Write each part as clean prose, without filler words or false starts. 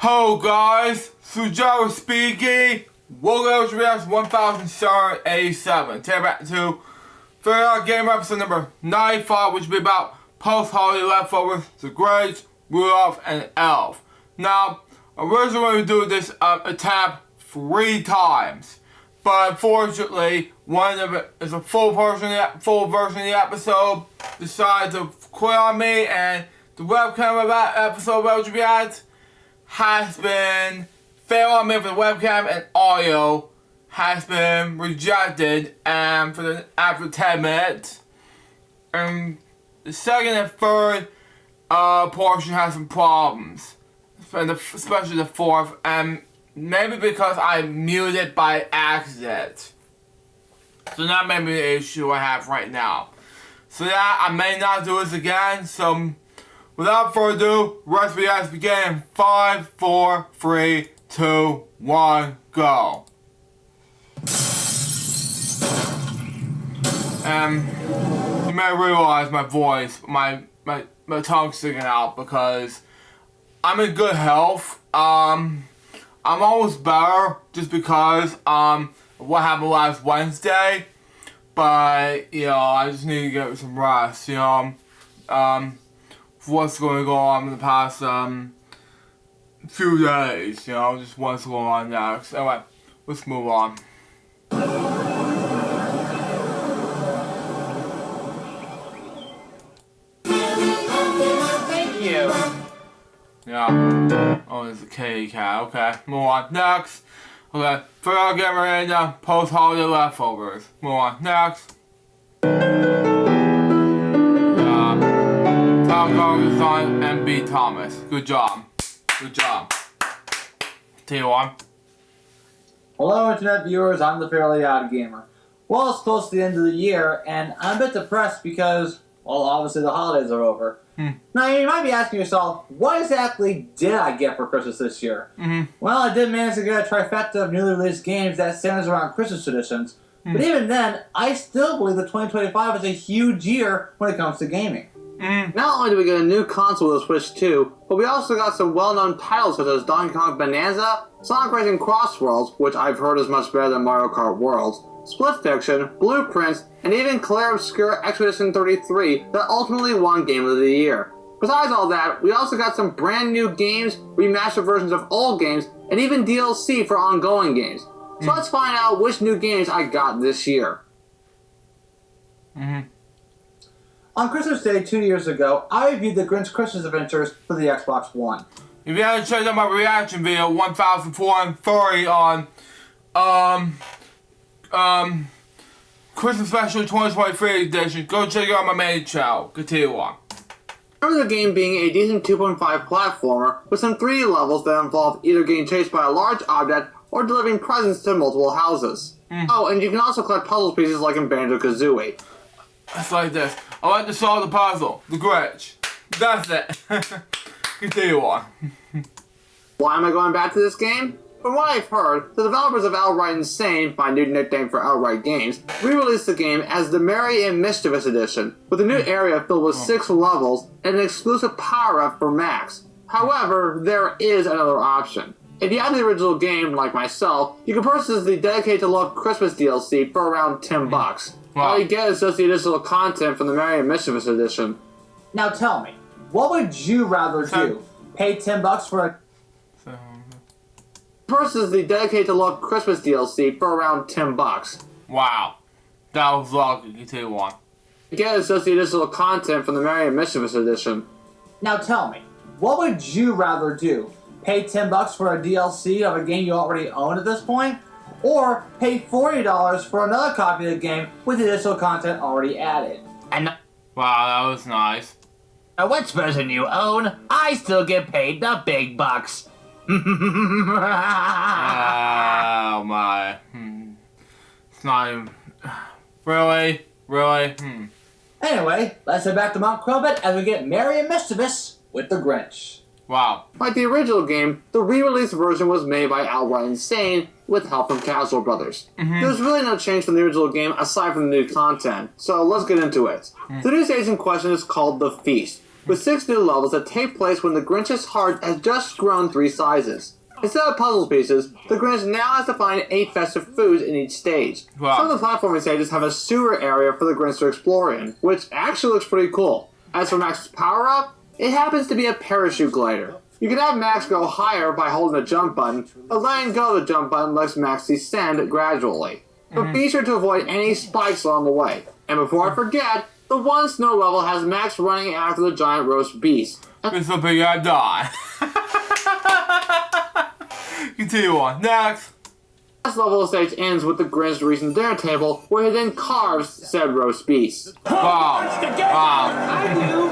Hello guys, Sujaru speaking. Welcome to Reaction 1087. Today back to OddGamer episode number 95, which will be about post-holiday leftovers, the Grinch, Rudolph, and Elf. Now, originally we do this attempt 3 times, but unfortunately, one of it is a full version of the episode decided to quit on me, and the webcam of that episode of LJPCBM has been failed on me for the webcam, and audio has been rejected after 10 minutes. And the second and third portion has some problems, especially the fourth, and maybe because I muted it by accident. So that may be the issue I have right now. So that I may not do this again. So without further ado, recipe has begun in 5, 4, 3, 2, 1, go. You may realize my voice, my tongue's sticking out because I'm in good health. I'm almost better just because of what happened last Wednesday. But, you know, I just need to get some rest, you know. What's going to go on in the past few days, you know, just what's going on next. Anyway, let's move on. Thank you. Yeah. Oh, there's a kitty cat. Okay, move on. Next. Okay, for OddGamer in post-holiday leftovers. Move on. Next. Design MB Thomas. Good job. Good job. Continue on. Hello, internet viewers. I'm the Fairly OddGamer. Well, it's close to the end of the year, and I'm a bit depressed because, well, obviously the holidays are over. Now, you might be asking yourself, what exactly did I get for Christmas this year? Well, I did manage to get a trifecta of newly released games that centers around Christmas traditions, but even then, I still believe that 2025 is a huge year when it comes to gaming. Not only did we get a new console with the Switch 2, but we also got some well-known titles such as Donkey Kong Bonanza, Sonic Racing Cross Worlds, which I've heard is much better than Mario Kart Worlds, Split Fiction, Blueprints, and even Claire Obscure Expedition 33 that ultimately won Game of the Year. Besides all that, we also got some brand new games, remastered versions of old games, and even DLC for ongoing games. So let's find out which new games I got this year. On Christmas Day 2 years ago, I reviewed the Grinch Christmas Adventures for the Xbox One. If you haven't checked out my reaction video, 1430 on Christmas Special 2023 edition, go check it out on my main channel. Continue on. Remember the game being a decent 2.5 platformer with some 3D levels that involve either getting chased by a large object or delivering presents to multiple houses. Oh, and you can also collect puzzle pieces like in Banjo-Kazooie. It's like this. I like to solve the puzzle. The Grinch. That's it. Continue on. Why am I going back to this game? From what I've heard, the developers of Outright Insane, my new nickname for Outright Games, re-released the game as the Merry and Mischievous Edition, with a new area filled with 6 levels and an exclusive power-up for Max. However, there is another option. If you have the original game, like myself, you can purchase the Dedicated to Love Christmas DLC for around $10. Wow. All you get is just the additional content from the Merry and Mischievous Edition. Now tell me, what would you rather do? Pay $10 for a... Purchase the Dedicated to Love Christmas DLC for around $10. Wow. That was lucky. Continue on. You get is just the additional content from the Merry and Mischievous Edition. Now tell me, what would you rather do? Pay $10 for a DLC of a game you already own at this point? Or pay $40 for another copy of the game with additional content already added? And Wow, that was nice. Which version you own, I still get paid the big bucks. Oh my. It's not even... Really? Really? Anyway, let's head back to Mount Crumpet as we get merry and mischievous with the Grinch. Wow. Like the original game, the re-released version was made by Outright Insane with help from Casual Brothers. There's really no change from the original game aside from the new content, so let's get into it. The new stage in question is called The Feast. with 6 new levels that take place when the Grinch's heart has just grown 3 sizes. Instead of puzzle pieces, the Grinch now has to find 8 festive foods in each stage. Wow. Some of the platforming stages have a sewer area for the Grinch to explore in, which actually looks pretty cool. As for Max's power-up, it happens to be a parachute glider. You can have Max go higher by holding the jump button, but letting go of the jump button lets Max descend gradually. But be sure to avoid any spikes along the way. And before I forget, the one snow level has Max running after the giant roast beast. This will be your die. Continue on. Next. The last level of the stage ends with the Grinch reaching the dinner table, where he then carves said roast beast. Wow. Wow. I do.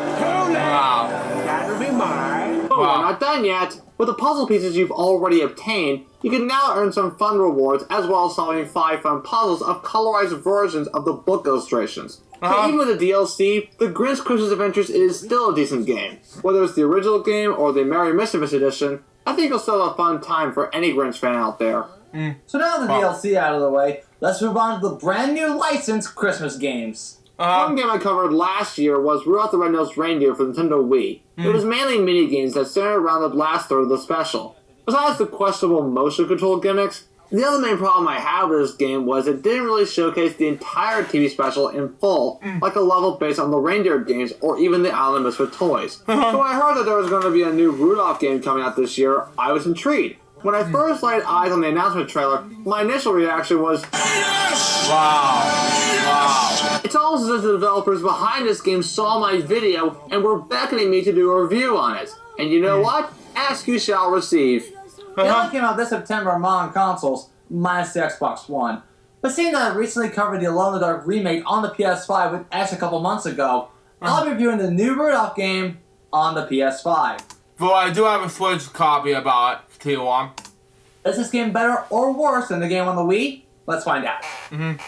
Wow. That'll be mine. But Wow. we're not done yet. With the puzzle pieces you've already obtained, you can now earn some fun rewards as well as solving 5 fun puzzles of colorized versions of the book illustrations. But even with the DLC, the Grinch Christmas Adventures is still a decent game. Whether it's the original game or the Merry Mischievous edition, I think it'll still have a fun time for any Grinch fan out there. So now the DLC out of the way, let's move on to the brand new licensed Christmas games. One game I covered last year was Rudolph the Red-Nosed Reindeer for Nintendo Wii. It was mainly mini-games that centered around the last third of the special. Besides the questionable motion control gimmicks, the other main problem I had with this game was it didn't really showcase the entire TV special in full, like a level based on the reindeer games or even the Island of Misfit Toys. So when I heard that there was going to be a new Rudolph game coming out this year, I was intrigued. When I first laid eyes on the announcement trailer, my initial reaction was, Wow. Wow. it's almost as if the developers behind this game saw my video and were beckoning me to do a review on it. And you know what? Ask you shall receive. The game came out this September on modern consoles, minus the Xbox One. But seeing that I recently covered the Alone in the Dark remake on the PS5 with Ash a couple months ago, I'll be reviewing the new Rudolph game on the PS5. Though I do have a Switch copy about it. Continue on. Is this game better or worse than the game on the Wii? Let's find out. Mr. and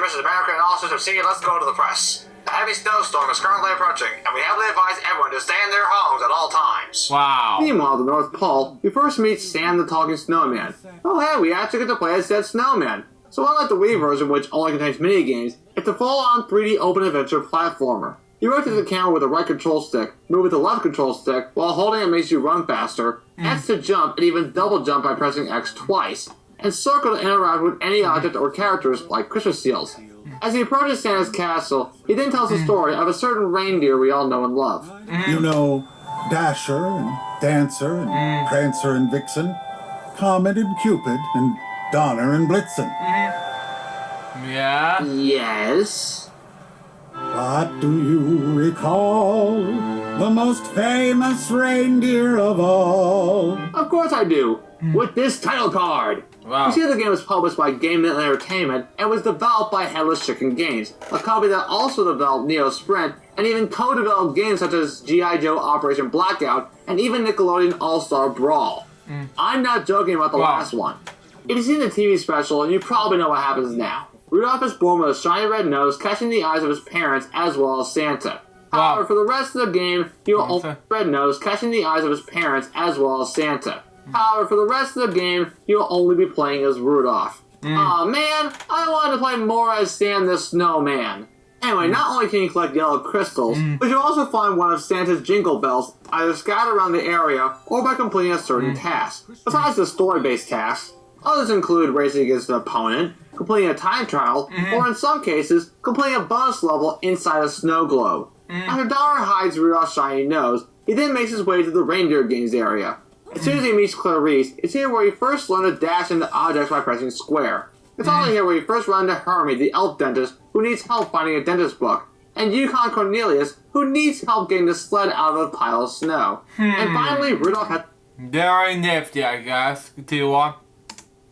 Mrs. America and all sorts of senior, let's go to the press. A heavy snowstorm is currently approaching, and we heavily advise everyone to stay in their homes at all times. Wow. Meanwhile, at the North Pole, we first meet Sam the Talking Snowman. Oh hey, we actually get to play as said snowman. So unlike the Wii version, which only contains minigames, it's a full-on 3D open adventure platformer. You rotate the camera with the right control stick, move with the left control stick, while holding it makes you run faster, X to jump, and even double jump by pressing X twice, and circle to interact with any object or characters like Christmas seals. As he approaches Santa's castle, he then tells the story of a certain reindeer we all know and love. You know, Dasher and Dancer and Prancer and Vixen, Comet and Cupid and Donner and Blitzen. Yeah. Yes? But do you recall the most famous reindeer of all? Of course I do. With this title card. Wow. You see, the game was published by Game Mint Entertainment and was developed by Headless Chicken Games, a company that also developed Neo Sprint and even co-developed games such as G.I. Joe Operation Blackout and even Nickelodeon All-Star Brawl. I'm not joking about the Wow. last one. If you've seen the TV special, you probably know what happens now. Rudolph is born with a shiny red nose, catching the eyes of his parents as well as Santa. Wow. However, for the rest of the game, he will only Santa. have a red nose, catching the eyes of his parents as well as Santa. However, for the rest of the game, you'll only be playing as Rudolph. Aw man, I wanted to play more as Sam the Snowman. Anyway, not only can you collect yellow crystals, but you'll also find one of Santa's jingle bells either scattered around the area or by completing a certain task. Besides the story-based tasks, others include racing against an opponent, completing a time trial, or in some cases, completing a bonus level inside a snow globe. After Donner hides Rudolph's shiny nose, he then makes his way to the reindeer games area. As soon as he meets Clarice, it's here where he first learned to dash into objects by pressing square. It's also here where you first run into Hermie, the elf dentist, who needs help finding a dentist book, and Yukon Cornelius, who needs help getting the sled out of a pile of snow. And finally, Rudolph has Very nifty, I guess. Continue on.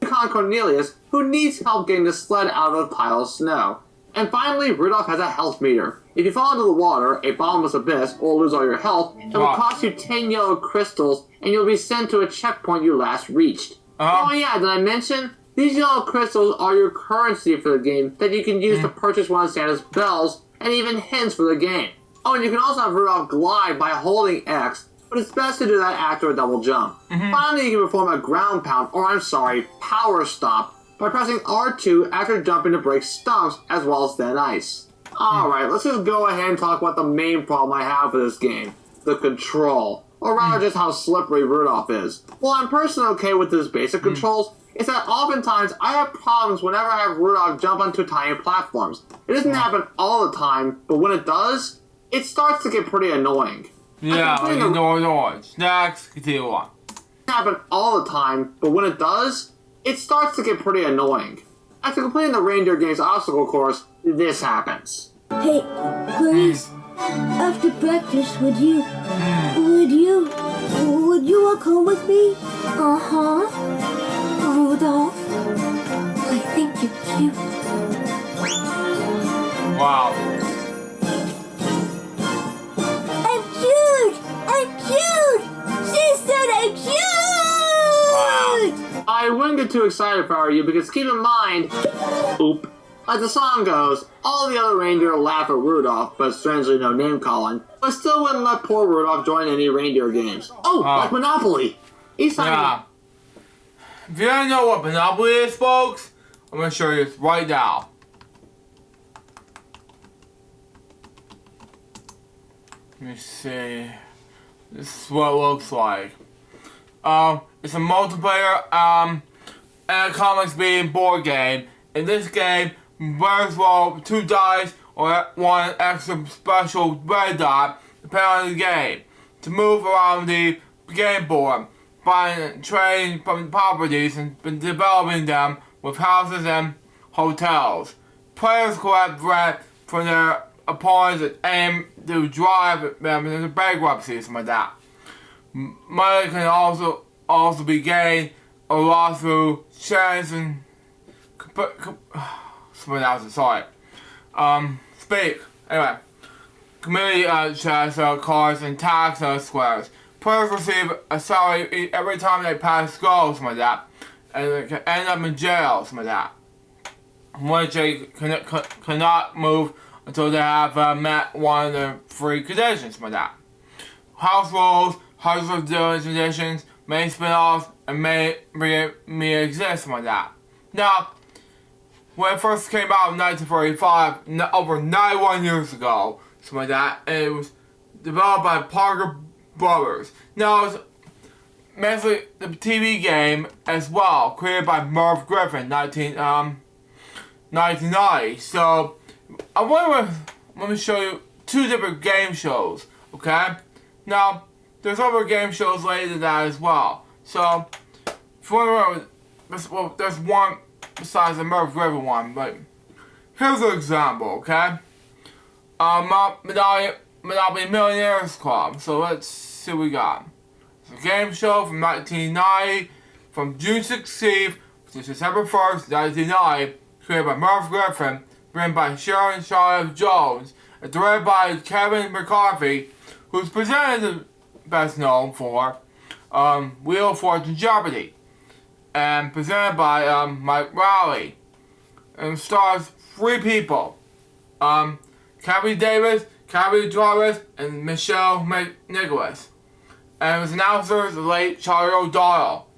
Yukon Cornelius, who needs help getting the sled out of a pile of snow. And finally, Rudolph has a health meter. If you fall into the water, a bottomless abyss, or lose all your health, it will Wow. cost you 10 yellow crystals, and you'll be sent to a checkpoint you last reached. Oh yeah, did I mention? These yellow crystals are your currency for the game that you can use to purchase one of Santa's bells, and even hints for the game. Oh, and you can also have Rudolph glide by holding X, but it's best to do that after a double jump. Finally, you can perform a ground pound, or power stomp, by pressing R2 after jumping to break stumps as well as thin ice. Alright, let's just go ahead and talk about the main problem I have with this game. The control. Or rather just how slippery Rudolph is. While I'm personally okay with his basic controls, it's that oftentimes I have problems whenever I have Rudolph jump onto tiny platforms. It doesn't happen all the time, but when it does, it starts to get pretty annoying. Yeah, like noise. Next, continue on. It doesn't happen all the time, but when it does, it starts to get pretty annoying. After completing the reindeer game's obstacle course, this happens. Hey, please. After practice, would you walk home with me? Uh-huh. Rudolph, I think you're cute. Wow. I'm cute! I'm cute! She said I'm cute! I wouldn't get too excited if I were you, because keep in mind, as the song goes, all the other reindeer laugh at Rudolph, but strangely no name calling, but still wouldn't let poor Rudolph join any reindeer games. Like Monopoly! He's not Yeah. If you don't know what Monopoly is, folks, I'm going to show you this right now. Let me see. This is what it looks like. It's a multiplayer, comics-based board game. In this game, players roll 2 dice or 1 extra special red dot, depending on the game, to move around the game board, buying and trading from properties and developing them with houses and hotels. Players collect rent from their opponents and aim to drive them into bankruptcy, something like that. Money can also be gained or lost through shares and something else, sorry. Anyway. Community chest, cards, and tax squares. Players receive a salary every time they pass goals, something like that. And they can end up in jail, something like that. Which they cannot move until they have met one of the 3 conditions, something like that. House rules, hundreds of different conditions, many spin-offs, and may exist, something like that. Now, when it first came out in 1945, over 91 years ago, something like that, and it was developed by Parker Brothers. Now, it's basically the TV game as well, created by Merv Griffin, 1990. So, let me show you 2 different game shows, okay? Now, there's other game shows later than that as well. So, if you want to there's one besides the Merv Griffin one, but here's an example, okay? Monopoly Millionaires Club. So let's see what we got. It's a game show from 1990, from June 16th to December 1st, 1990, created by Merv Griffin, written by Sharon Charlotte Jones, and directed by Kevin McCarthy, who's presented best known for Wheel of Fortune Jeopardy, and presented by Mike Rowley, and stars 3 people, Kathy Davis, Kathy Jarvis, and Michelle Nicholas. And it was announcer the late Charlie O'Donnell,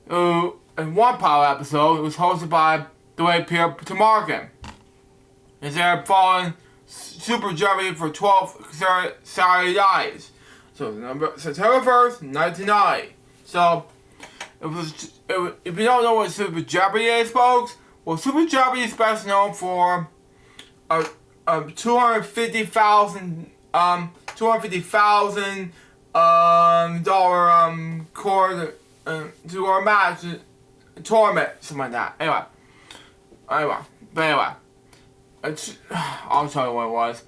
who in one pilot episode was hosted by the late Peter Tomarken. Is there following Super Jeopardy for 12 Saturday nights. So September 1st, 1990. So if you don't know what Super Jeopardy is, folks, well, Super Jeopardy is best known for $250,000 core to our match tournament, something like that. Anyway, I'll tell you what it was.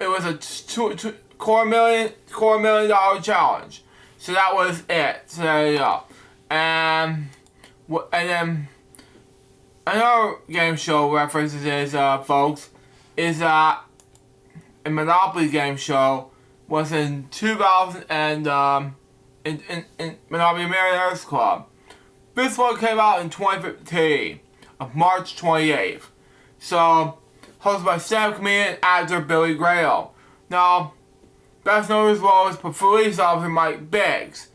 It was a $250 million challenge. So that was it. So there you go. And then another game show references is, folks, is that a Monopoly game show was in 2000 and in Monopoly Millionaires Club. This one came out in 2015 of March 28th. So hosted by stand-up comedian and actor Billy Graham. Now, best known as well as police officer Mike Biggs,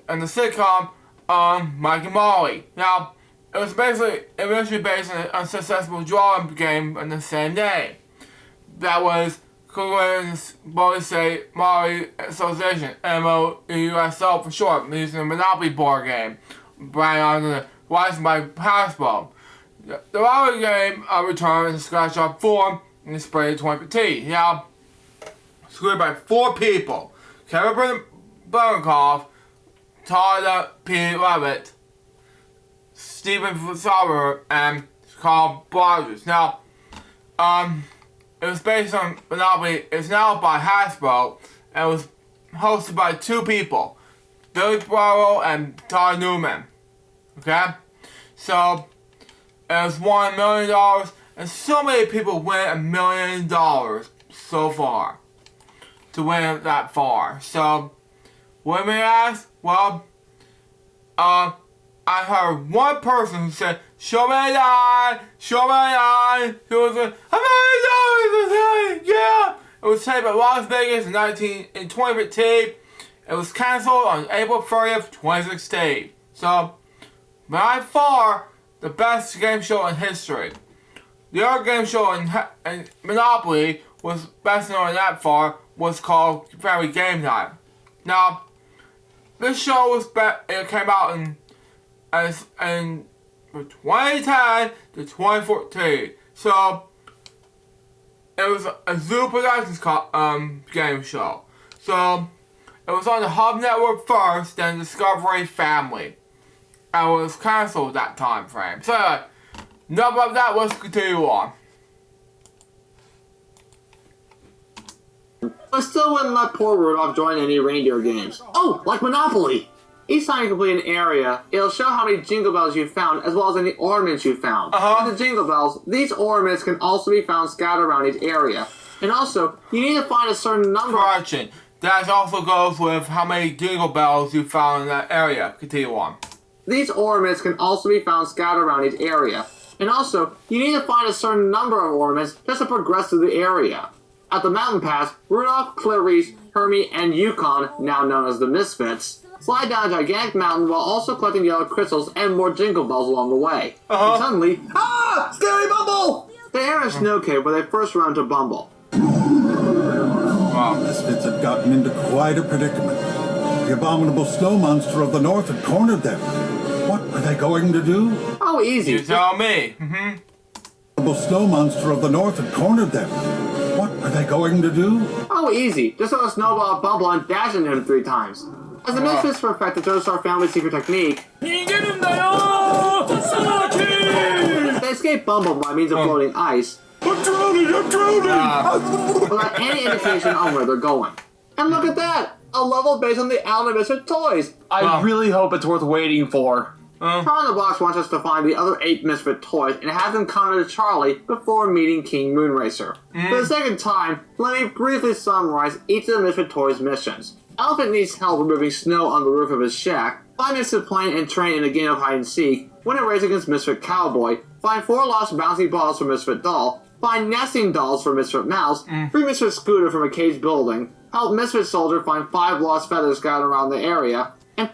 and the sitcom Mike and Molly. Now, it was basically eventually based on a unsuccessful drawing game in the same name. that was Korean's Monopoly Association, MOUSO for short, using a Monopoly board game, brand under the license by Hasbro. The Monopoly game returned in a scratch-off form in the spring of 2015. Now, it's created by 4 people: Kevin Bernikoff, Todd P. Levitt, Stephen Sauber, and Carl Blodgers. Now, it was based on Monopoly. It's now by Hasbro, and it was hosted by 2 people, Billy Bravo and Todd Newman. Okay? So, it was $1 million, and so many people win $1 million so far. To win it that far. So, what may I ask? Well, I heard one person who said, show me a line, show me a line. He was like, $1 million, yeah. It was taped at Las Vegas in 2015. It was canceled on April 30th, 2016. So, by far, the best game show in history. The other game show in Monopoly was best known that far, was called Family Game Night. Now, this show was it came out in 2010 to 2014. So it was a Zoo Productions game show. So it was on the Hub Network first, then Discovery Family, and was canceled that time frame. So anyway, enough of that. Let's continue on. I still wouldn't let poor Rudolph join any reindeer games. Oh, like Monopoly! Each time you complete an area, it'll show how many jingle bells you found, as well as any ornaments you found. With the jingle bells, these ornaments can also be found scattered around each area. And also, you need to find a certain number. Correction. That also goes with how many jingle bells you found in that area. Continue on. These ornaments can also be found scattered around each area. And also, you need to find a certain number of ornaments just to progress through the area. At the mountain pass, Rudolph, Clarice, Hermie, and Yukon, now known as the Misfits, slide down a gigantic mountain while also collecting yellow crystals and more jingle bells along the way. And suddenly, Scary Bumble! They enter a snow cave where they first run into Bumble. The Misfits had gotten into quite a predicament. The abominable snow monster of the north had cornered them. What were they going to do? Oh, easy. You tell me. The abominable snow monster of the north had cornered them. What were they going to do? Oh, easy. Just throw a snowball at Bumble and dash into him 3 times. As the Misfits perfect the Joestar family's secret technique, they escape Bumble by means of floating ice. I'm drowning! Without any indication on where they're going. And look at that! A level based on the Allen Misfit toys! I really hope it's worth waiting for. Charlie the Box wants us to find the other 8 Misfit toys and have them come to Charlie before meeting King Moonracer. For the second time, let me briefly summarize each of the Misfit toys' missions. Elephant needs help removing snow on the roof of his shack. Find Misfit playing and train in a game of hide and seek. Win a race against Misfit Cowboy. Find 4 lost bouncy balls for Misfit Doll. Find nesting dolls for Misfit Mouse. Free Misfit Scooter from a caged building. Help Misfit Soldier find 5 lost feathers scattered around the area. And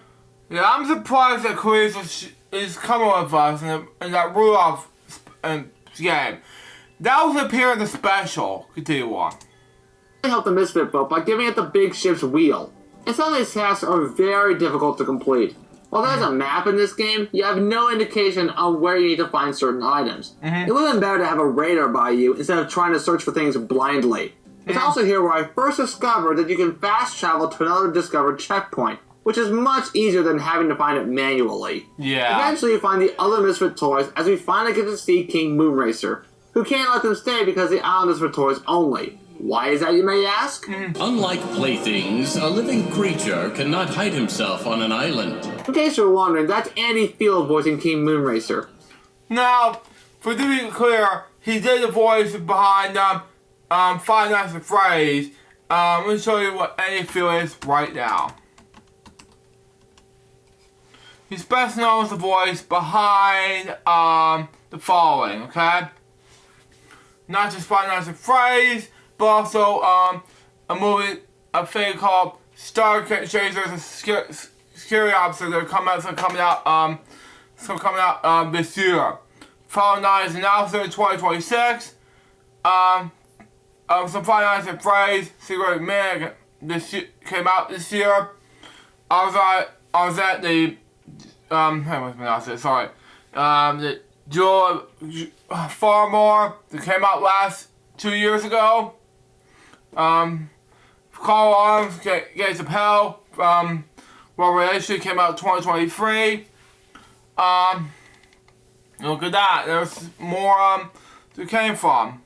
yeah, I'm surprised that Clarice is coming with us in that Rudolph game. That was appear in the special. Continue on. help the Misfit boat by giving it the big ship's wheel. And some of these tasks are very difficult to complete. While there's a map in this game, you have no indication on where you need to find certain items. It would have been better to have a radar by you instead of trying to search for things blindly. It's also here where I first discovered that you can fast travel to another discovered checkpoint, which is much easier than having to find it manually. Yeah. Eventually you find the other Misfit toys as we finally get to see King Moonracer, who can't let them stay because the island is for toys only. Why is that, you may ask? Unlike playthings, a living creature cannot hide himself on an island. In case you're wondering, that's Andy Field voicing King Moonracer. Now, for to be clear, he did the voice behind Five Nights at Freddy's. Let me show you what Andy Field is right now. He's best known as the voice behind the following, okay? Not just Five Nights at Freddy's, but also a thing called Star Chasers, a scary officer that coming out this year. Fallout 9 is announced in 2026. some Final Nights at Freddy's Secret Man came out this year. I was at the the Joy Farmore that came out 2 years ago. Call Arms, Gates of Hell, World Relation came out 2023. Look at that, there's more that came from.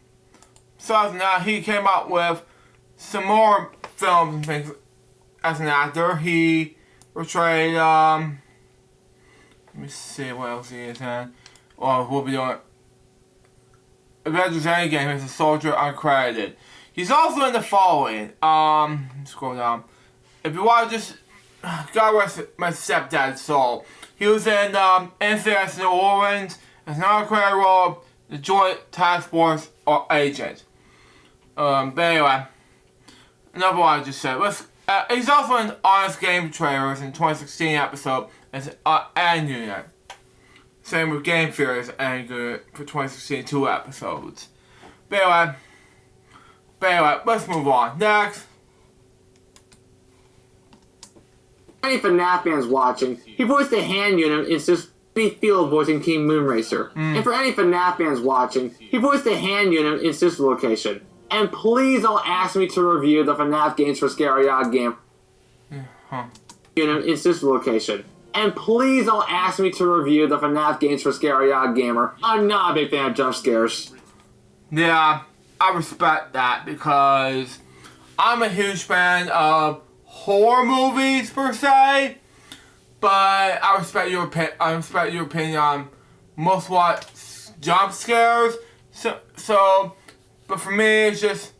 Besides that, he came out with some more films and things as an actor. He portrayed, let me see what else he is in. Or we'll be doing Avengers Endgame as a soldier uncredited. He's also in the following. Scroll down. If you want to just, God rest my stepdad's soul. He was in NCIS New Orleans as an uncredited role, the Joint Task Force agent. But anyway, another one I just said. He's also in Honest Game Trailers in 2016 episode as and unit. Same with Game Theories and Unit for 2016 2 episodes. But anyway, let's move on. Next. Any FNAF fans watching, he voiced the hand unit in Sissy Field voicing King Moonracer. And for any FNAF fans watching, he voiced the hand unit in Sister Location. And please don't ask me to review the FNAF games for Scary Odd Game. Unit in Sister Location. And please don't ask me to review the FNAF games for Scary Odd Gamer. I'm not a big fan of jump scares. Yeah, I respect that because I'm a huge fan of horror movies per se, but I respect your opinion on most what jump scares. But for me, it's just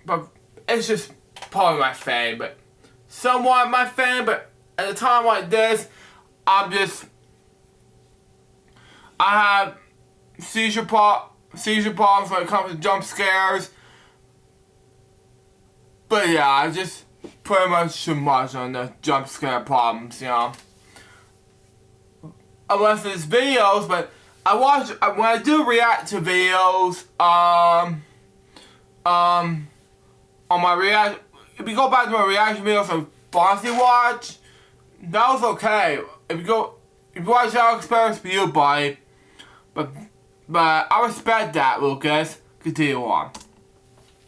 probably my fave, but somewhat my fave. But at a time like this, I have seizure problems when it comes to jump scares. But yeah, I just pretty much too much on the jump scare problems, you know. Unless it's videos, but when I do react to videos, on my reaction, if you go back to my reaction videos of Bossy Watch, that was okay. If you watch that experience for you, buddy. But I respect that, Lucas. Continue on.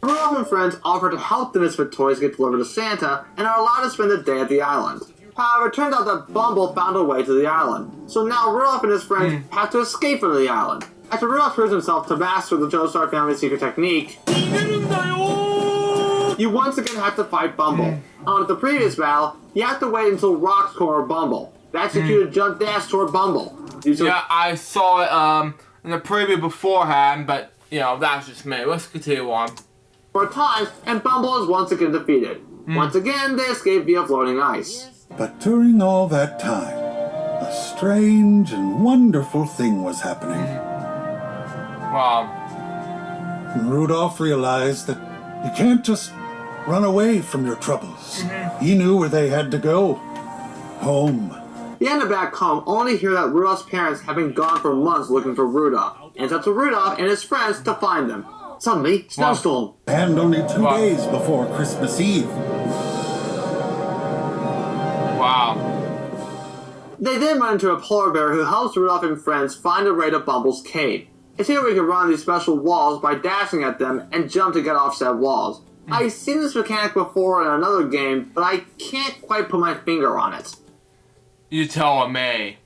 Rudolph and friends offer to help the Misfit toys get delivered to Santa and are allowed to spend the day at the island. However, it turns out that Bumble found a way to the island. So now Rudolph and his friends have to escape from the island. After Rudolph proves himself to master the Joestar family's secret technique, you once again have to fight Bumble. On the previous battle, you have to wait until rocks corner Bumble. That's if you jump dash toward Bumble. Yeah, I saw it in the preview beforehand, but you know, that's just me. Let's continue on. For times, and Bumble is once again defeated. Once again, they escape via floating ice. But during all that time, a strange and wonderful thing was happening. Wow. Rudolph realized that you can't just run away from your troubles. He knew where they had to go. Home. He ended back home only to hear that Rudolph's parents have been gone for months looking for Rudolph. And it's up to Rudolph and his friends to find them. Suddenly, snowstorm. And only 2 days before Christmas Eve. Wow. They then run into a polar bear who helps Rudolph and friends find a way to Bumble's cave. It's here we can run these special walls by dashing at them and jump to get off said walls. I've seen this mechanic before in another game, but I can't quite put my finger on it. You telling me?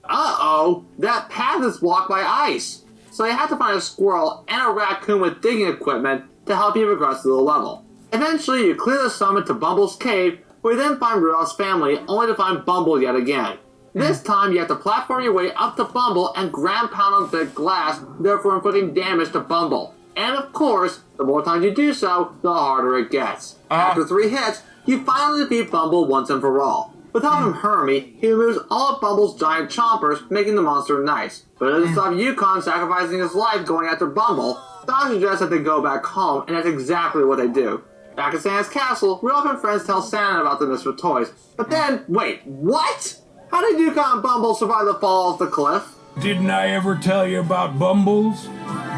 Uh-oh, that path is blocked by ice. So you have to find a squirrel and a raccoon with digging equipment to help you progress through the level. Eventually, you clear the summit to Bumble's cave, where you then find Rudolph's family, only to find Bumble yet again. This time, you have to platform your way up to Bumble and ground pound on the glass, therefore inflicting damage to Bumble. And of course, the more times you do so, the harder it gets. After 3 hits, you finally defeat Bumble once and for all. With help from Hermie, he removes all of Bumble's giant chompers, making the monster nice. But it doesn't stop Yukon sacrificing his life going after Bumble. Doc suggests that they go back home, and that's exactly what they do. Back at Santa's castle, Rudolph and friends tell Santa about the Misfit toys. But then, wait, what? How did Yukon and Bumble survive the fall off the cliff? Didn't I ever tell you about Bumbles?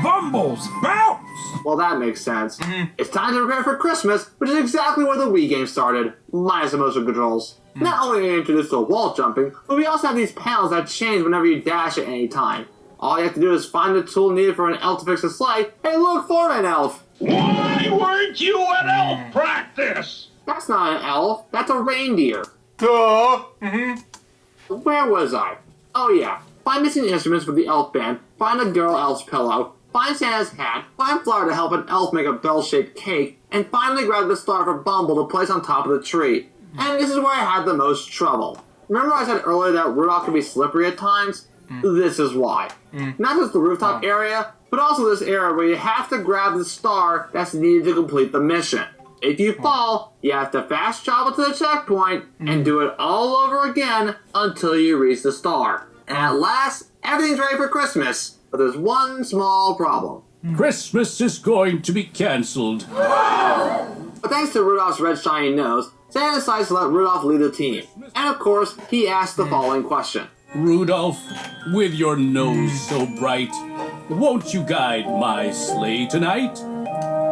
Bumbles, bounce! Well, that makes sense. It's time to prepare for Christmas, which is exactly where the Wii game started, minus the motion controls. Not only are you introduced to wall jumping, but we also have these panels that change whenever you dash at any time. All you have to do is find the tool needed for an elf to fix a sleigh. Hey, look for an elf! Why weren't you at elf practice? That's not an elf, that's a reindeer. Duh. Where was I? Oh yeah, find missing instruments for the elf band, find a girl elf's pillow, find Santa's hat, find flour to help an elf make a bell-shaped cake, and finally grab the star for Bumble to place on top of the tree. And this is where I had the most trouble. Remember I said earlier that Rudolph can be slippery at times? This is why. Not just the rooftop area, but also this area where you have to grab the star that's needed to complete the mission. If you fall, you have to fast travel to the checkpoint and do it all over again until you reach the star. And at last, everything's ready for Christmas. But there's one small problem. Christmas is going to be cancelled. But thanks to Rudolph's red shiny nose, Santa decides to let Rudolph lead the team. And of course, he asks the following question. Rudolph, with your nose so bright, won't you guide my sleigh tonight?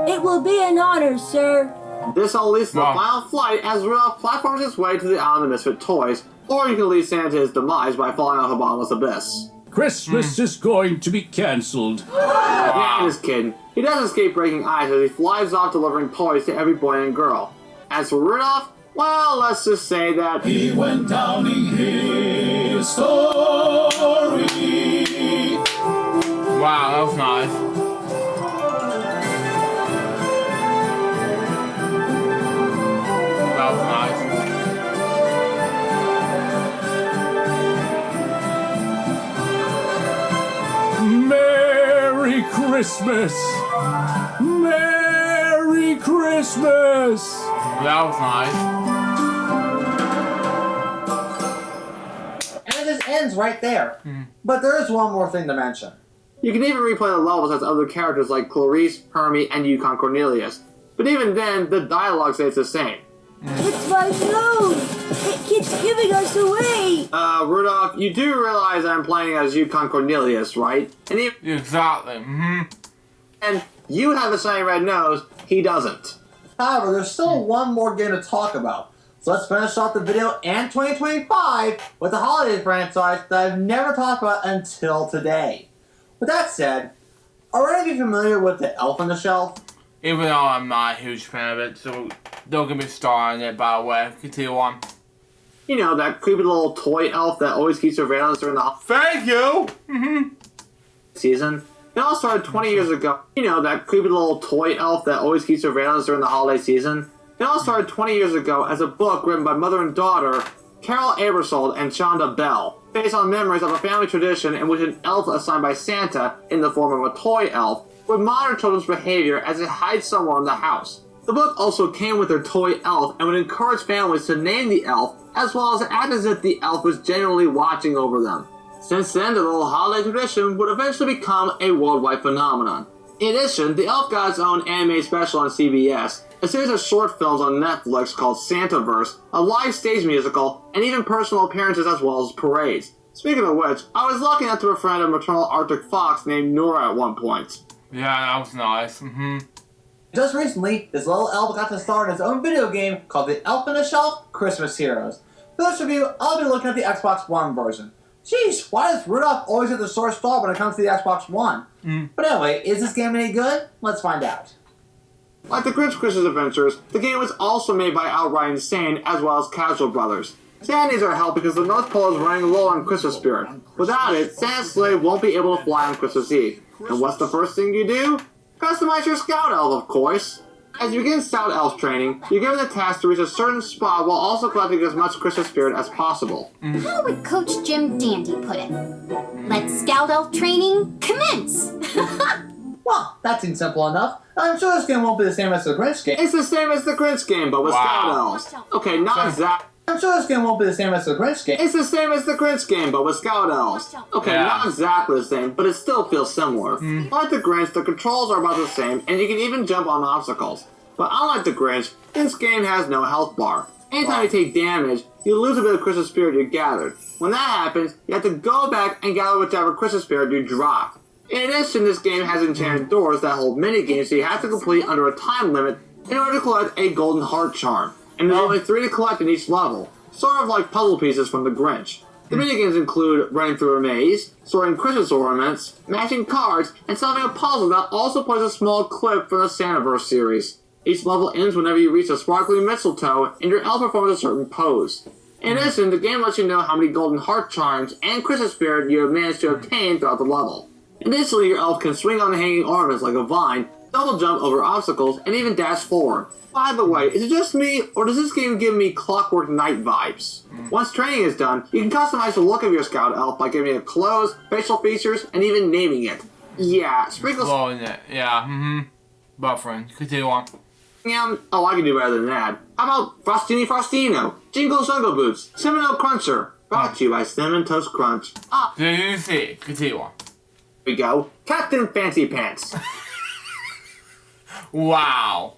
It will be an honor, sir. This all leads to the final flight as Rudolph platforms his way to the island of misfit toys, or you can lead Santa to his demise by falling off a bottomless abyss. Christmas is going to be cancelled. Yeah, I'm just kidding. He does escape breaking ice as he flies off delivering toys to every boy and girl. As for Rudolph, well, let's just say that He went down in history. Wow, that was nice. That was nice. Merry Christmas! Merry Christmas! That was nice. And it just ends right there. But there is one more thing to mention. you can even replay the levels as other characters like Clarice, Hermie, and Yukon Cornelius. But even then, the dialogue stays the same. It's my nose! It keeps giving us away! Rudolph, you do realize I'm playing as Yukon Cornelius, right? And Exactly. and you have a shiny red nose, he doesn't. However, there's still one more game to talk about. So let's finish off the video and 2025 with the holiday franchise that I've never talked about until today. With that said, are any of you familiar with the Elf on the Shelf? Even though I'm not a huge fan of it, so don't get me started on it, by the way. Continue on. You know, that creepy little toy elf that always keeps surveillance during the Thank you! season. It all started 20 years ago. You know, that creepy little toy elf that always keeps surveillance during the holiday season. It all started 20 years ago as a book written by mother and daughter, Carol Abersold and Shonda Bell, based on memories of a family tradition in which an elf assigned by Santa, in the form of a toy elf, would monitor children's behavior as it hides somewhere in the house. The book also came with their toy elf and would encourage families to name the elf, as well as act as if the elf was genuinely watching over them. Since then, the little holiday tradition would eventually become a worldwide phenomenon. In addition, the elf got its own anime special on CBS, a series of short films on Netflix called Santaverse, a live stage musical, and even personal appearances as well as parades. Speaking of which, I was lucky enough to befriend a maternal Arctic fox named Nora at one point. Yeah, that was nice. Just recently, this little elf got to star in his own video game called The Elf on the Shelf Christmas Heroes. For this review, I'll be looking at the Xbox One version. Jeez, why does Rudolph always get the sore star when it comes to the Xbox One? But anyway, is this game any good? Let's find out. Like the Grinch Christmas Adventures, the game was also made by Outright Insane as well as Casual Brothers. Santa needs our help because the North Pole is running low on Christmas spirit. Without it, Santa's sleigh won't be able to fly on Christmas Eve. And what's the first thing you do? Customize your Scout Elf, of course. As you begin Scout Elf training, you're given the task to reach a certain spot while also collecting as much Christmas spirit as possible. How would Coach Jim Dandy put it? Let Scout Elf training commence! Well, that seems simple enough. I'm sure this game won't be the same as the Grinch game. It's the same as the Grinch game, but with Scout Elves. Okay, not exactly. I'm sure this game won't be the same as the Grinch game. It's the same as the Grinch game, but with Scout Elves. Okay, not exactly the same, but it still feels similar. Like the Grinch, the controls are about the same, and you can even jump on obstacles. But unlike the Grinch, this game has no health bar. Anytime you take damage, you lose a bit of Christmas spirit you gathered. When that happens, you have to go back and gather whichever Christmas spirit you dropped. In addition, this game has enchanted doors that hold mini-games that you have to complete under a time limit in order to collect a golden heart charm. And there's only 3 to collect in each level, sort of like puzzle pieces from the Grinch. The minigames include running through a maze, sorting Christmas ornaments, matching cards, and solving a puzzle that also plays a small clip from the Santaverse series. Each level ends whenever you reach a sparkling mistletoe and your elf performs a certain pose. In addition, the game lets you know how many golden heart charms and Christmas spirit you have managed to obtain throughout the level. Additionally, your elf can swing on hanging ornaments like a vine, double jump over obstacles, and even dash forward. By the way, is it just me, or does this game give me Clockwork Knight vibes? Once training is done, you can customize the look of your scout elf by giving it clothes, facial features, and even naming it. Yeah, sprinkles... Blowing it, yeah, Buffering. Continue on. Yeah, oh, I can do better than that. How about Frostini Frostino, Jingle Jungle Boots, Cinnamon Cruncher, brought to you by Cinnamon Toast Crunch. Did you see? Continue on. Here we go. Captain Fancy Pants. Wow,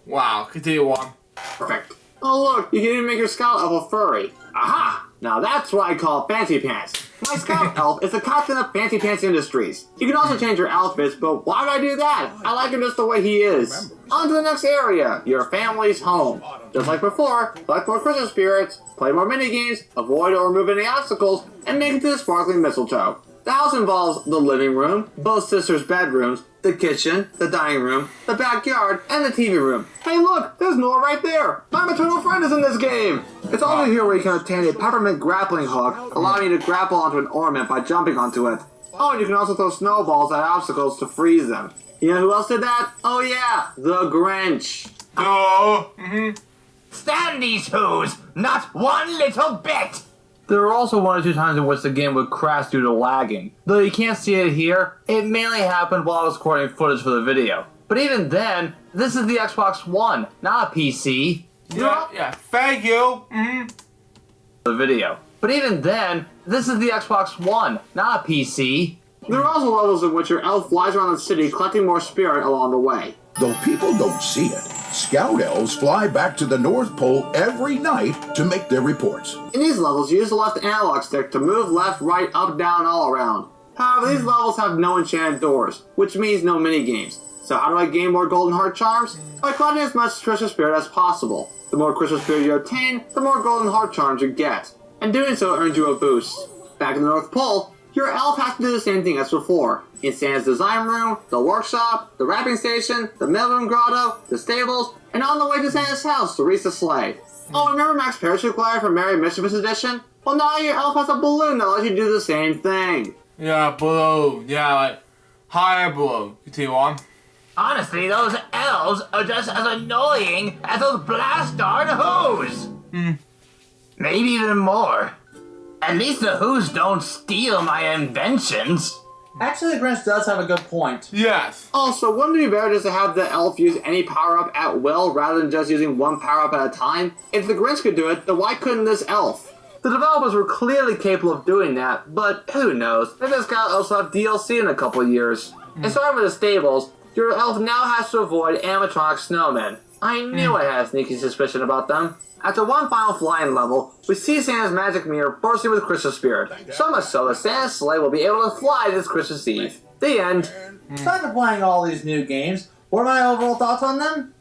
continue on. Perfect. Oh look, you can even make your scout elf a furry. Aha! Now that's what I call fancy pants. My scout elf is the captain of Fancy Pants Industries. You can also change your outfits, but why would I do that? I like him just the way he is. On to the next area, your family's home. Just like before, collect more Christmas spirits, play more minigames, avoid or remove any obstacles, and make it to the sparkling mistletoe. The house involves the living room, both sisters' bedrooms, the kitchen, the dining room, the backyard, and the TV room. Hey look, there's Noah right there! My maternal friend is in this game! It's also here where you can obtain a peppermint grappling hook, allowing you to grapple onto an ornament by jumping onto it. Oh, and you can also throw snowballs at obstacles to freeze them. You know who else did that? Oh yeah, the Grinch. Stand these who's, not one little bit! There were also 1 or 2 times in which the game would crash due to lagging. Though you can't see it here, it mainly happened while I was recording footage for the video. But even then, this is the Xbox One, not a PC. Yeah, thank you. The video. But even then, this is the Xbox One, not a PC. There are also levels in which your elf flies around the city collecting more spirit along the way. Though people don't see it, Scout Elves fly back to the North Pole every night to make their reports. In these levels, you use the left analog stick to move left, right, up, down, all around. However, these levels have no enchanted doors, which means no minigames. So how do I gain more golden heart charms? By collecting as much Christmas spirit as possible. The more Christmas spirit you obtain, the more golden heart charms you get. And doing so earns you a boost. Back in the North Pole, your elf has to do the same thing as before. In Santa's design room, the workshop, the wrapping station, the mailroom grotto, the stables, and on the way to Santa's house to reach the sleigh. Oh, remember Max Parachute Glider from Merry Mischievous Edition? Well, now your elf has a balloon that lets you do the same thing. Yeah, balloon. Yeah, like higher balloon. Continue on. Honestly, those elves are just as annoying as those blast darn who's. Maybe even more. At least the who's don't steal my inventions. Actually, the Grinch does have a good point. Yes. Also, wouldn't it be better just to have the elf use any power-up at will rather than just using one power-up at a time? If the Grinch could do it, then why couldn't this elf? The developers were clearly capable of doing that, but who knows? Maybe this guy will also have DLC in a couple of years. And starting with the stables, your elf now has to avoid animatronic snowmen. I knew I had a sneaky suspicion about them. After one final flying level, we see Santa's magic mirror bursting with Christmas spirit. So much so that Santa's sleigh will be able to fly this Christmas Eve. The end. After playing all these new games, what are my overall thoughts on them?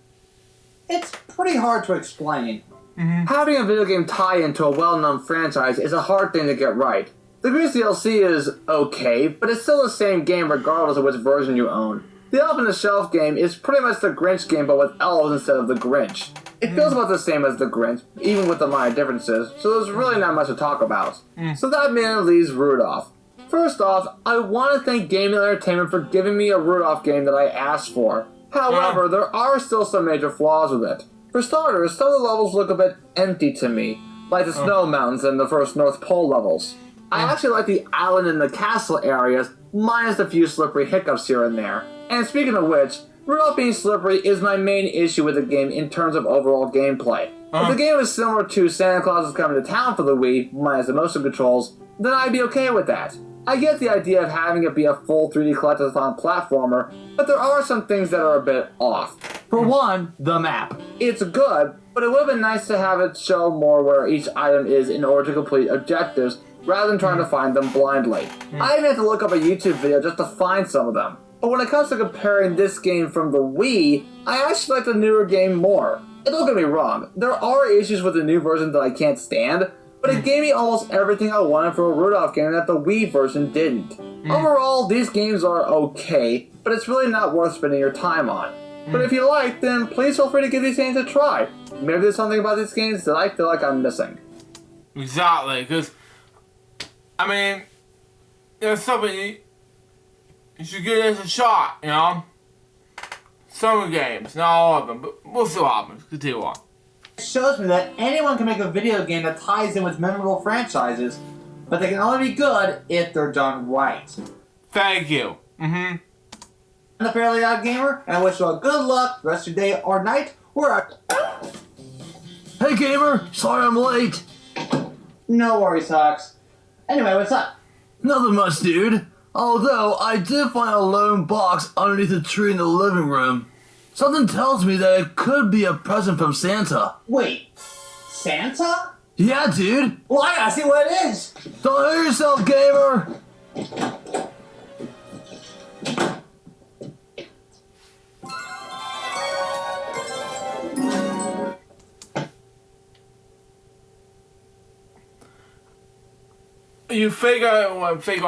It's pretty hard to explain. Having a video game tie into a well-known franchise is a hard thing to get right. The Grinch DLC is okay, but it's still the same game regardless of which version you own. The Elf on the Shelf game is pretty much the Grinch game but with elves instead of the Grinch. It feels about the same as the Grinch, even with the minor differences, so there's really not much to talk about. So that mainly leaves Rudolph. First off, I want to thank Gaming Entertainment for giving me a Rudolph game that I asked for. However, there are still some major flaws with it. For starters, some of the levels look a bit empty to me, like the snow mountains and the first North Pole levels. I actually like the island and the castle areas, minus a few slippery hiccups here and there. And speaking of which, Rudolph being slippery is my main issue with the game in terms of overall gameplay. If the game is similar to Santa Claus is Coming to Town for the Wii, minus the motion controls, then I'd be okay with that. I get the idea of having it be a full 3D collectathon platformer, but there are some things that are a bit off. For one, the map. It's good, but it would have been nice to have it show more where each item is in order to complete objectives, rather than trying to find them blindly. I even had to look up a YouTube video just to find some of them. But when it comes to comparing this game from the Wii, I actually like the newer game more. And don't get me wrong, there are issues with the new version that I can't stand, but it gave me almost everything I wanted for a Rudolph game that the Wii version didn't. Overall, these games are okay, but it's really not worth spending your time on. But if you like, then please feel free to give these games a try. Maybe there's something about these games that I feel like I'm missing. Exactly, because, I mean, there's something you should give this a shot, you know? Some of the games, not all of them, but we'll see what happens. Continue on. It shows me that anyone can make a video game that ties in with memorable franchises, but they can only be good if they're done right. Thank you. I'm the Fairly Odd Gamer, and I wish you all good luck the rest of your day or night, or Hey gamer, sorry I'm late. No worries, Hawks. Anyway, what's up? Nothing much, dude. Although, I did find a lone box underneath a tree in the living room. Something tells me that it could be a present from Santa. Wait, Santa? Yeah, dude. Well, I gotta see what it is. Don't hurt yourself, gamer. You figure what I think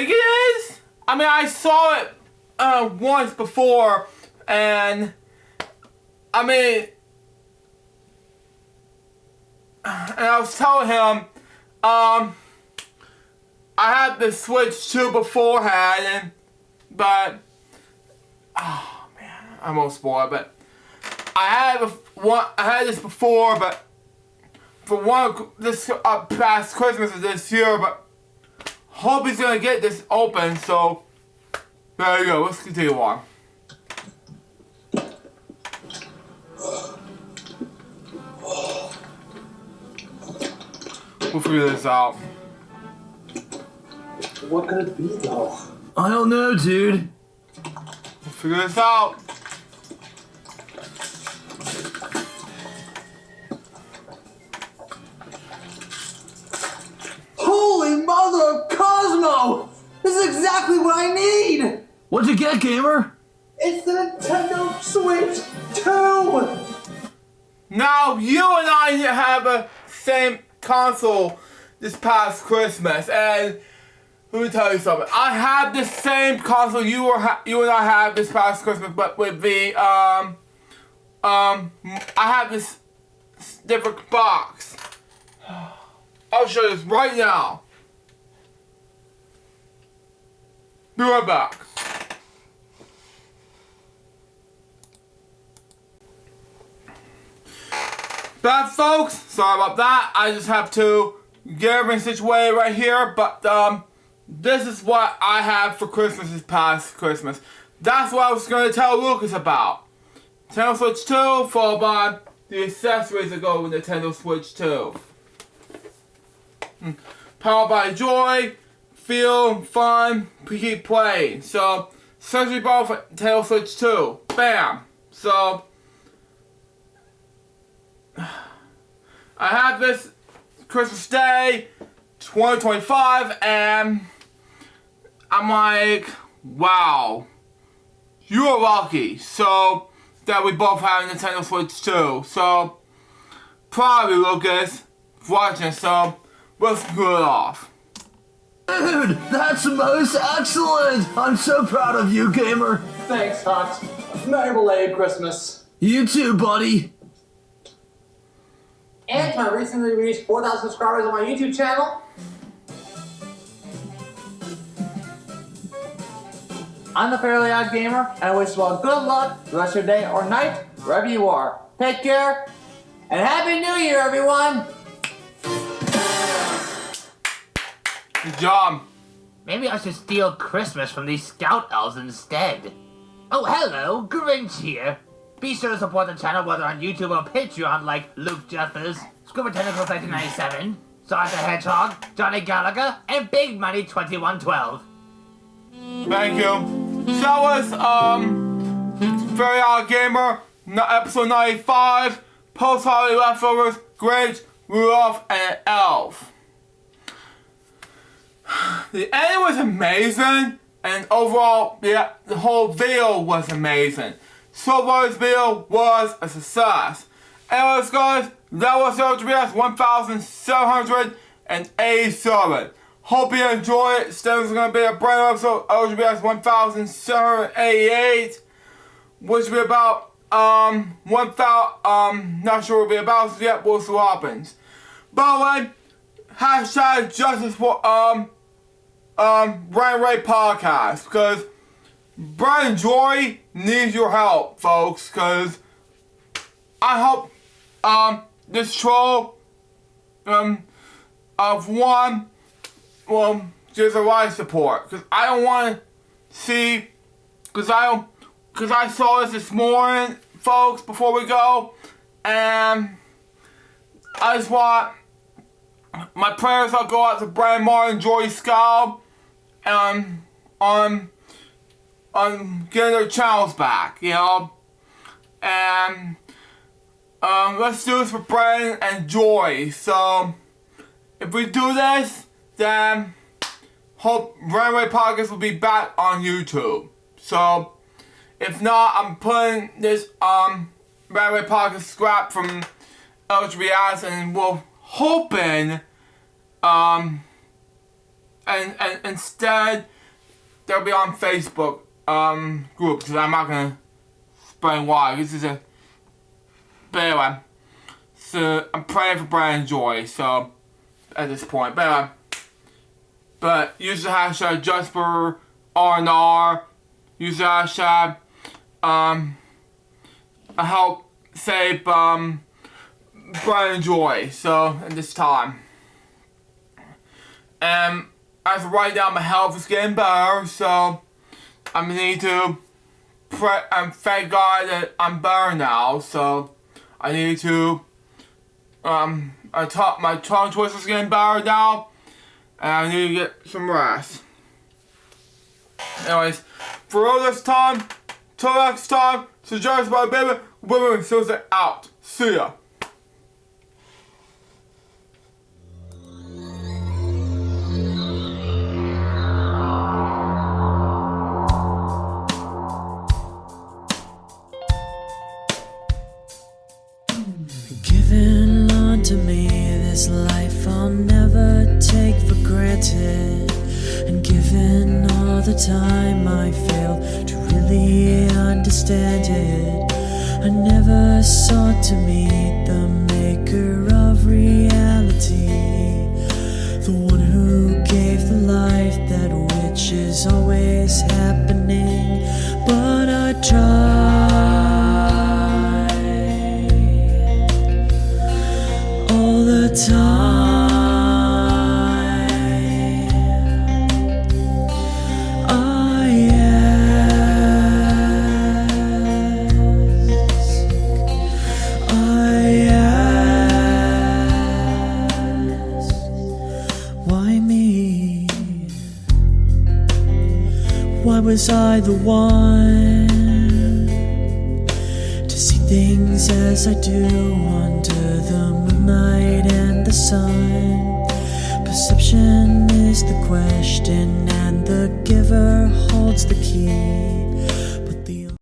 it is? I mean, I saw it once before, and I mean, and I was telling him, I had the Switch 2 beforehand, but oh man, I'm almost spoiled. But I had this before, but for this past Christmas of this year, but hope he's gonna get this open. So there you go. Let's continue on. We'll figure this out. What could it be, though? I don't know, dude. We'll figure this out. Holy mother of Cosmo! This is exactly what I need! What'd you get, gamer? It's the Nintendo Switch 2! Now, you and I have a same console this past Christmas, and let me tell you something. I have the same console you and I have this past Christmas, but with the I have this different box. I'll show you this right now. Be right back. Bad folks, sorry about that. I just have to get everything situated right here, but this is what I have for Christmas this past Christmas. That's what I was going to tell Lucas about. Nintendo Switch 2, followed by the accessories that go with Nintendo Switch 2. Powered by joy, feel, fun, keep playing. So, accessory ball for Nintendo Switch 2. Bam! So, I have this Christmas Day 2025, and I'm like, wow, you are lucky. So that we both have a Nintendo Switch 2. So probably Lucas watching. So let's cool it off. Dude, that's most excellent! I'm so proud of you, gamer. Thanks, Hawks. Merry belated Christmas. You too, buddy. And I recently reached 4,000 subscribers on my YouTube channel. I'm the Fairly Odd Gamer, and I wish you all good luck the rest of your day or night, wherever you are. Take care, and Happy New Year, everyone! Good job. Maybe I should steal Christmas from these Scout Elves instead. Oh, hello, Grinch here. Be sure to support the channel whether on YouTube or Patreon like Luke Jeffers, Scuba Tentacles 1997, Sonic the Hedgehog, Johnny Gallagher, and Big Money 2112. Thank you. So that was Fairly Odd Gamer, episode 95, post-holiday leftovers, Grinch, Rudolph, and Elf. The ending was amazing, and overall, yeah, the whole video was amazing. So far, this video was a success. Anyways, guys, that was LJPCBM 1787. Hope you enjoy it. There's going to be a brand new episode of LJPCBM 1788, which will be about, not sure what it'll be about yet, we'll see what happens. By the way, hashtag justice for, Brian Ray podcast, because Brian Joy needs your help, folks, because I hope, this troll, of one, well, there's a lot of support, because I don't want to see, because I saw this morning, folks, before we go, and I just want, my prayers will go out to Brian Martin, Joy Skull, on getting their channels back, you know, and, let's do this for Brian and Joy. So, if we do this, then hope Brian Ray Podcast will be back on YouTube. So, if not, I'm putting this Brian Ray Podcast scrap from LJPCBM, and we're hoping, and instead they'll be on Facebook group, because I'm not gonna explain why. This is a, but anyway, so I'm praying for Brian Joy, so at this point, but anyway, but use the hashtag JustForRNR, use the hashtag help save Brian Joy, so at this time. And as of right now, my health is getting better, so I need to pray and thank God that I'm better now. So I need to, my tongue twist is getting better now, and I need to get some rest. Anyways, for all this time, till next time, so just my baby, women, Susan out. See ya. Given unto me this life I'll never take for granted, and given all the time I failed to really understand it, I never sought to meet the maker of reality, the one who gave the life that which is always happening, but I tried all the time. I ask, why me? Why was I the one to see things as I do under the moonlight and the sun? Perception is the question, and the giver holds the key.